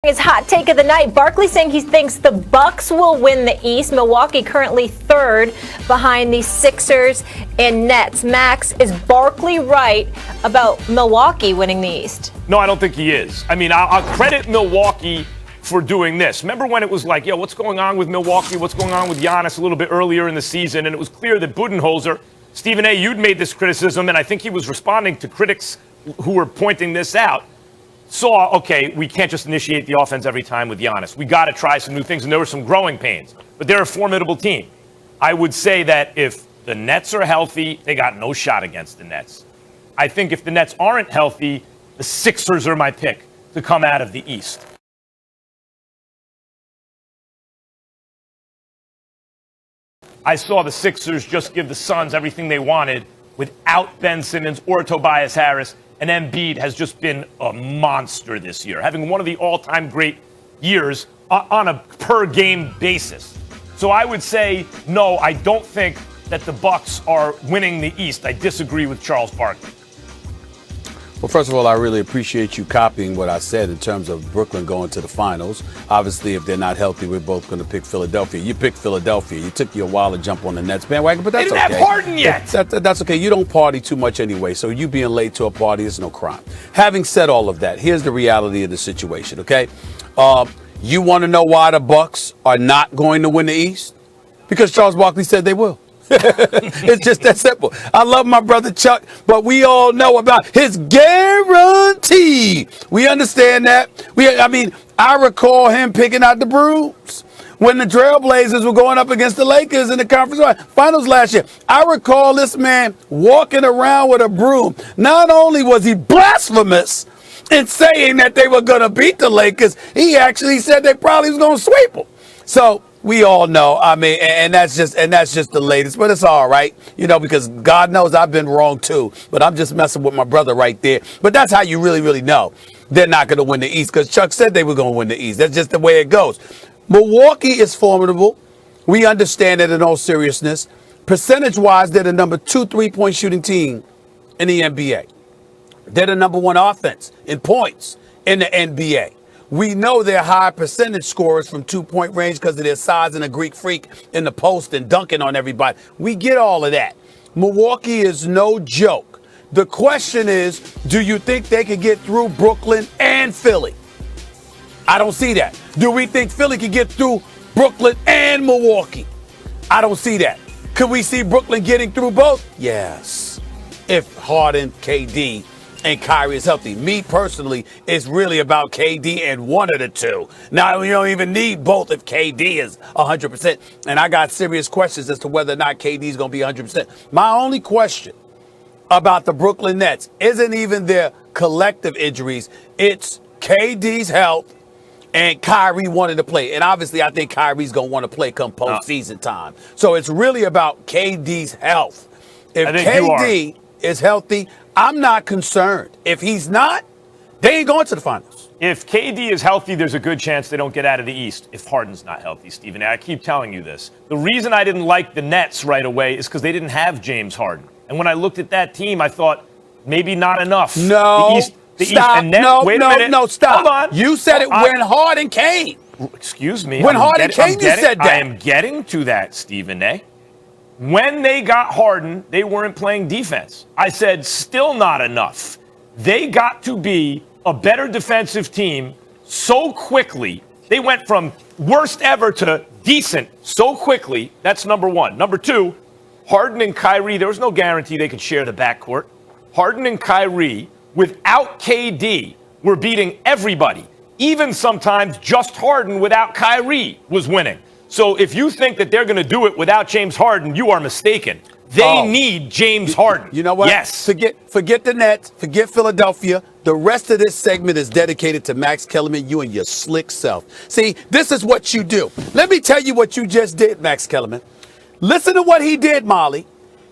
His hot take of the night, Barkley saying he thinks the Bucks will win the East. Milwaukee currently third behind the Sixers and Nets. Max, is Barkley right about Milwaukee winning the East? No, I don't think he is. I mean, I'll credit Milwaukee for doing this. Remember when it was like, yo, what's going on with Milwaukee? What's going on with Giannis a little bit earlier in the season? And it was clear that Budenholzer, Stephen A., you'd made this criticism, and I think he was responding to critics who were pointing this out. Saw, okay, we can't just initiate the offense every time with Giannis. We got to try some new things, and there were some growing pains. But they're a formidable team. I would say that if the Nets are healthy, they got no shot against the Nets. I think if the Nets aren't healthy, the Sixers are my pick to come out of the East. I saw the Sixers just give the Suns everything they wanted without Ben Simmons or Tobias Harris. And Embiid has just been a monster this year, having one of the all-time great years on a per-game basis. So I would say, no, I don't think that the Bucks are winning the East. I disagree with Charles Barkley. Well, first of all, I really appreciate you copying what I said in terms of Brooklyn going to the finals. Obviously, if they're not healthy, we're both going to pick Philadelphia. You picked Philadelphia. You took you a while to jump on the Nets bandwagon, but that's okay. They didn't have Harden yet. That's okay. You don't party too much anyway, so you being late to a party is no crime. Having said all of that, here's the reality of the situation, okay? You want to know why the Bucks are not going to win the East? Because Charles Barkley said they will. It's just that simple. I love my brother Chuck, but we all know about his guarantee. We understand that. I recall him picking out the brooms when the Trailblazers were going up against the Lakers in the conference finals last year. I recall this man walking around with a broom. Not only was he blasphemous in saying that they were going to beat the Lakers, he actually said they probably was going to sweep them. So we all know, and that's just the latest, but it's all right, because God knows I've been wrong too, but I'm just messing with my brother right there. But that's how you really, really know they're not going to win the East, because Chuck said they were going to win the East. That's just the way it goes. Milwaukee is formidable. We understand it in all seriousness. Percentage-wise, they're the number 2 3-point shooting team in the NBA. They're the number 1 offense in points in the NBA. We know they're high percentage scorers from 2-point range because of their size and a Greek freak in the post and dunking on everybody. We get all of that. Milwaukee is no joke. The question is, do you think they could get through Brooklyn and Philly? I don't see that. Do we think Philly could get through Brooklyn and Milwaukee? I don't see that. Could we see Brooklyn getting through both? Yes. If Harden, KD, and Kyrie is healthy. Me personally, it's really about KD and one of the two. Now, you don't even need both if KD is 100%. And I got serious questions as to whether or not KD is going to be 100%. My only question about the Brooklyn Nets isn't even their collective injuries. It's KD's health and Kyrie wanting to play. And obviously, I think Kyrie's going to want to play come postseason time. So it's really about KD's health. If KD is healthy, I'm not concerned. If he's not, they ain't going to the finals. If KD is healthy, there's a good chance they don't get out of the East if Harden's not healthy, Stephen. I keep telling you this. The reason I didn't like the Nets right away is because they didn't have James Harden. And when I looked at that team, I thought maybe not enough. No, stop. No, stop. Hold on. You said it when Harden came. Excuse me. When Harden came, you said that. I am getting to that, Stephen A. When they got Harden, they weren't playing defense. I said, still not enough. They got to be a better defensive team so quickly. They went from worst ever to decent so quickly. That's number one. Number two, Harden and Kyrie, there was no guarantee they could share the backcourt. Harden and Kyrie, without KD, were beating everybody. Even sometimes just Harden without Kyrie was winning. So if you think that they're going to do it without James Harden, you are mistaken. They need James Harden. You know what? Yes. Forget the Nets. Forget Philadelphia. The rest of this segment is dedicated to Max Kellerman, you and your slick self. See, this is what you do. Let me tell you what you just did, Max Kellerman. Listen to what he did, Molly.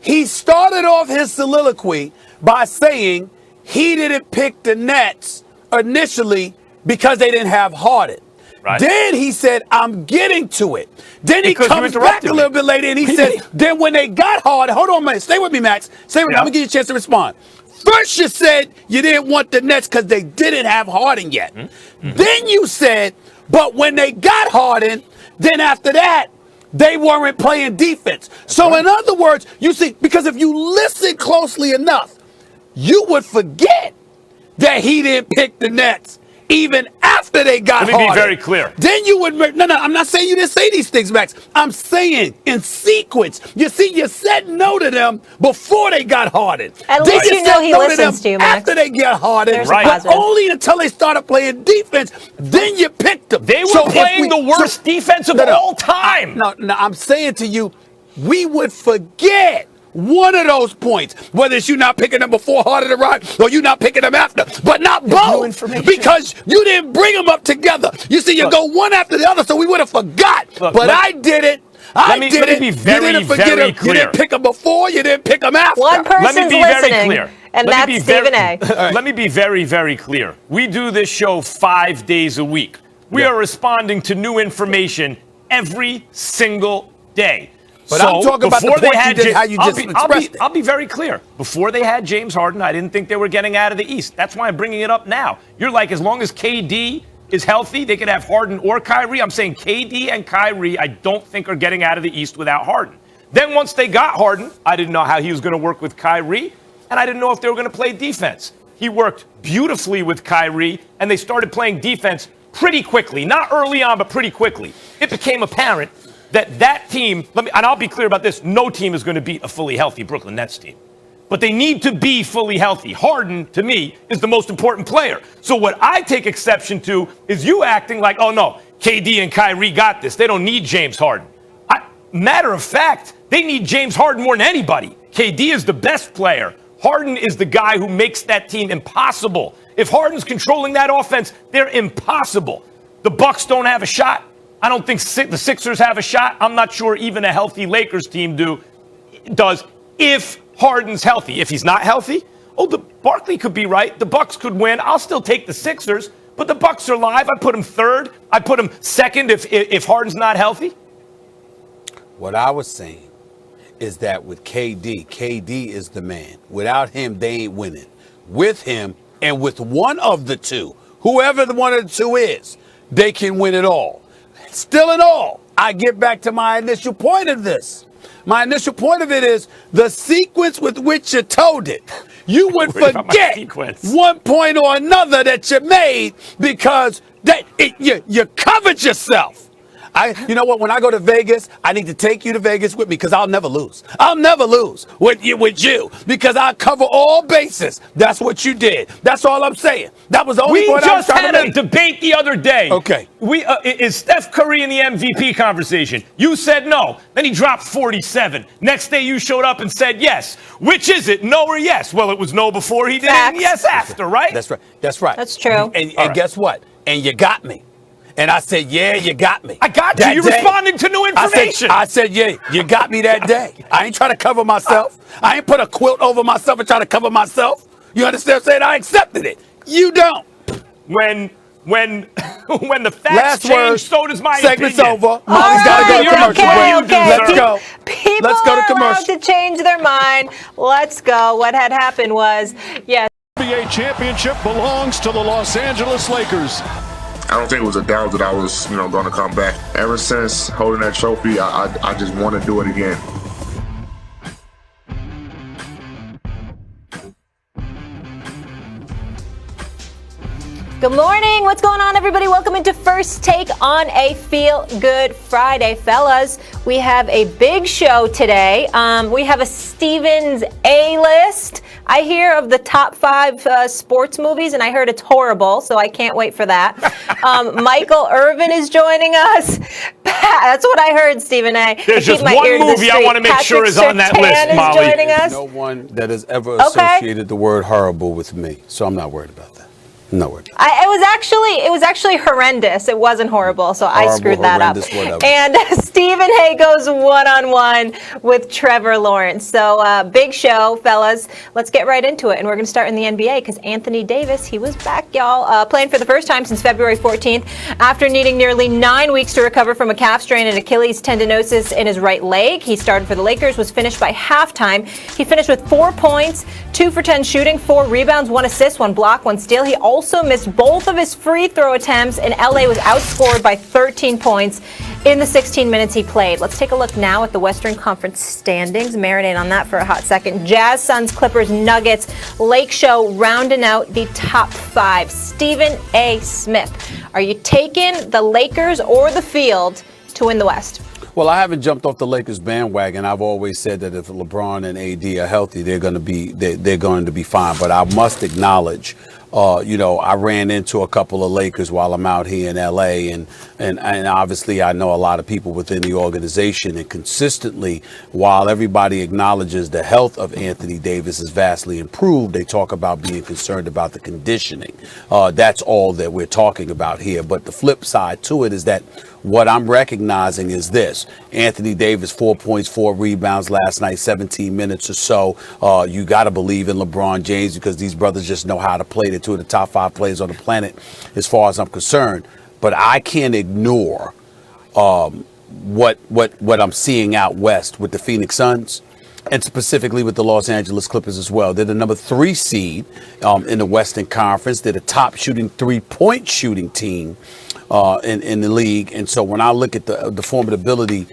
He started off his soliloquy by saying he didn't pick the Nets initially because they didn't have Harden. Right. Then he said, I'm getting to it. Then he comes back a little bit later and he says, then when they got Harden, hold on a minute, stay with me, Max. Stay with me. I'm going to give you a chance to respond. First you said you didn't want the Nets because they didn't have Harden yet. Then you said, but when they got Harden, then after that, they weren't playing defense. So in other words, you see, because if you listen closely enough, you would forget that he didn't pick the Nets even after they got Harden. Let me be very clear. Then you would, no, I'm not saying you didn't say these things, Max. I'm saying in sequence. You see, you said no to them before they got Harden. At Then least you know said he no listens to you, Max. after they get Harden, There's a but positive. only until they started playing defense. Then you picked them. They were So if playing the worst defense of all time. No, I'm saying to you, we would forget one of those points, whether it's you not picking them before Harden arrived or you not picking them after, but not both, because you didn't bring them up together. You see, you go one after the other, so we would have forgot. But I did it. Let me be very, you didn't forget very them. clear. You didn't pick them before. You didn't pick them after. One person's Let me be listening, very clear. and Let me that's be very- Stephen A. Let me be very, very clear. We do this show 5 days a week. We are responding to new information every single day. But I'm talking about the before point you did, how you just expressed it. I'll be very clear. Before they had James Harden, I didn't think they were getting out of the East. That's why I'm bringing it up now. You're like, as long as KD is healthy, they could have Harden or Kyrie. I'm saying KD and Kyrie, I don't think are getting out of the East without Harden. Then once they got Harden, I didn't know how he was going to work with Kyrie, and I didn't know if they were going to play defense. He worked beautifully with Kyrie, and they started playing defense pretty quickly. Not early on, but pretty quickly. It became apparent that team, and I'll be clear about this, no team is going to beat a fully healthy Brooklyn Nets team. But they need to be fully healthy. Harden, to me, is the most important player. So what I take exception to is you acting like, oh no, KD and Kyrie got this. They don't need James Harden. Matter of fact, they need James Harden more than anybody. KD is the best player. Harden is the guy who makes that team impossible. If Harden's controlling that offense, they're impossible. The Bucks don't have a shot. I don't think the Sixers have a shot. I'm not sure even a healthy Lakers team does if Harden's healthy. If he's not healthy, the Barkley could be right. The Bucks could win. I'll still take the Sixers, but the Bucks are live. I put them third. I put them second if Harden's not healthy. What I was saying is that with KD is the man. Without him, they ain't winning. With him and with one of the two, whoever the one of the two is, they can win it all. Still in all, I get back to my initial point of this. My initial point of it is the sequence with which you told it. You would forget one point or another that you made because you covered yourself. You know what? When I go to Vegas, I need to take you to Vegas with me because I'll never lose. I'll never lose with you because I cover all bases. That's what you did. That's all I'm saying. That was the only point I was trying to make. We just had a debate the other day. Okay. Is Steph Curry in the MVP conversation? You said no. Then he dropped 47. Next day you showed up and said yes. Which is it? No or yes? Well, it was no before he did it and yes after, right? That's right. That's right. That's true. And guess what? And you got me. And I said, yeah, you got me. I got you. You're responding to new information. I said, yeah, you got me that day. I ain't trying to cover myself. I ain't put a quilt over myself and try to cover myself. You understand what I'm saying? I accepted it. You don't. When the facts Last change, word, so does my segment's opinion. over. Molly's got to go to commercial break. Okay. Let's go. People Let's go to are commercial. allowed to change their mind. Let's go. What had happened was, yes. NBA championship belongs to the Los Angeles Lakers. I don't think it was a doubt that I was, going to come back. Ever since holding that trophy, I just want to do it again. Good morning. What's going on, everybody? Welcome into First Take on a Feel Good Friday, fellas. We have a big show today. We have a Stevens A-list. I hear of the top 5 sports movies, and I heard it's horrible, so I can't wait for that. Michael Irvin is joining us. That's what I heard, Stephen A. There's just one movie I want to make sure is on that list, Molly. Joining us. No one that has ever associated the word horrible with me, so I'm not worried about that. No, we're not. It was actually horrendous. It wasn't horrible, so I Horrible, screwed that up. horrendous, whatever. And Stephen A goes one-on-one with Trevor Lawrence. So big show, fellas. Let's get right into it, and we're going to start in the NBA because Anthony Davis, he was back, y'all, playing for the first time since February 14th after needing nearly 9 weeks to recover from a calf strain and Achilles tendinosis in his right leg. He started for the Lakers, was finished by halftime. He finished with 4 points, 2 for 10 shooting, 4 rebounds, 1 assist, 1 block, 1 steal. He also missed both of his free throw attempts, and LA was outscored by 13 points in the 16 minutes he played. Let's take a look now at the Western Conference standings. Marinate on that for a hot second. Jazz, Suns, Clippers, Nuggets, Lake Show rounding out the top 5. Stephen A. Smith, are you taking the Lakers or the field to win the West? Well, I haven't jumped off the Lakers bandwagon. I've always said that if LeBron and AD are healthy, they're going to be fine. But I must acknowledge, I ran into a couple of Lakers while I'm out here in LA, and obviously I know a lot of people within the organization, and consistently, while everybody acknowledges the health of Anthony Davis is vastly improved, they talk about being concerned about the conditioning. That's all that we're talking about here. But the flip side to it is that what I'm recognizing is this: Anthony Davis, 4 points, 4 rebounds last night, 17 minutes or so. You got to believe in LeBron James because these brothers just know how to play. They're 2 of the top 5 players on the planet as far as I'm concerned. But I can't ignore what I'm seeing out west with the Phoenix Suns, and specifically with the Los Angeles Clippers as well. They're the number 3 seed in the Western Conference. They're the top shooting 3-point shooting team in the league. And so when I look at the formidability